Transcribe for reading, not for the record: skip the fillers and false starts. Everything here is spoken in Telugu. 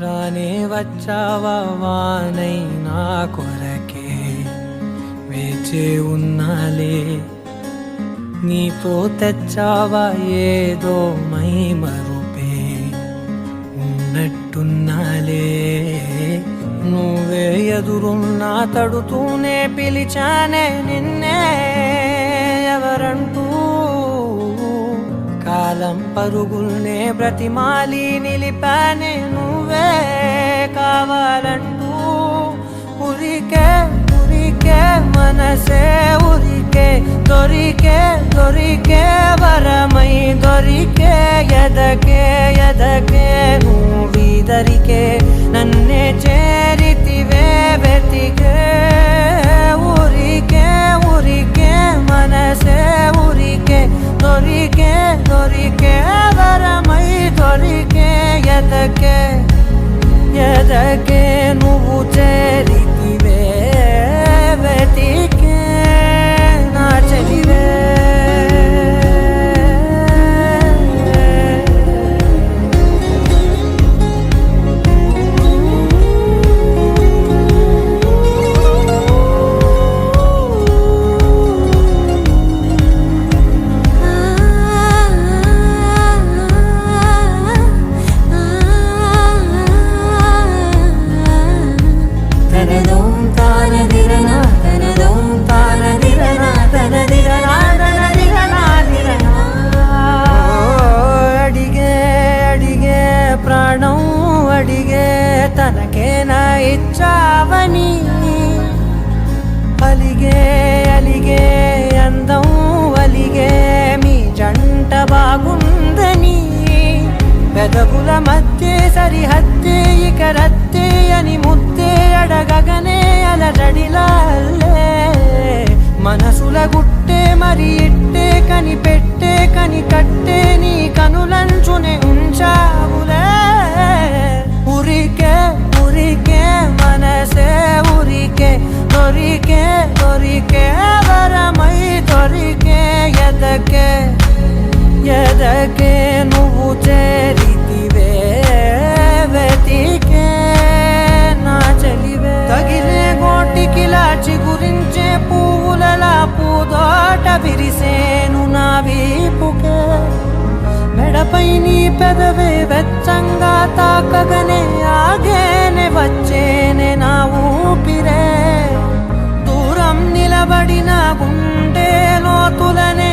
రానే వచ్చావా వానై నా కొరకే వేచే ఉన్నాలే నీతో తెచ్చావా ఏదో మై మరుపే ఉన్నట్టున్నాలే నువ్వే ఎదురున్నా తడుతూనే పిలిచానే నిన్నే ఎవరంటూ కాలం పరుగుల్నే బ్రతిమాలి నిలిపానే నువ్వే కావాలంటూ ఉరికే ఉరికే మనసే ఉరికే దొరికే దొరికే వరమై దొరికే ఎదకే ఎదకే నువ్విదరికే నన్నే చేరితివే వెతికే ఉరికే ఉరికే మనసే ఉరికే దొరికే దొరికే వరమై దొరికే ఎదకే ఎదకే నువ్వు చేరితివే వెతికే నా చెలివే ప్రాణం అడిగే తనకేనా ఇచ్చావని అలిగే అలిగే అందం అలిగే మీ జంట బాగుందని పెదవుల మధ్య సరిహద్దే ఇక రత్తే అని ముద్దే అడగగనే అలజడిలాల్లే మనసుల గుట్టే మరి ఇట్టే కని పెట్టే కని కట్టే నీ కనులంచునే ఉంచావులే ఉరికే ఉరికే మనసే ఉరికే దొరికే దొరికే వరమై దొరికే ఎదకే ఎదకే నువ్వు చేరితివే వెతికే నా చెలివే తగిలే గోటికిలా చిగురించే పువ్వులలా పూదోట విరిసేను నా వీపుకే మెడపై నీ పెదవే వెచ్చంగా తాకగనే ఆగేనే వచ్చేనే నా ఊపిరే దూరం నిలబడిన గుండె లోతులనే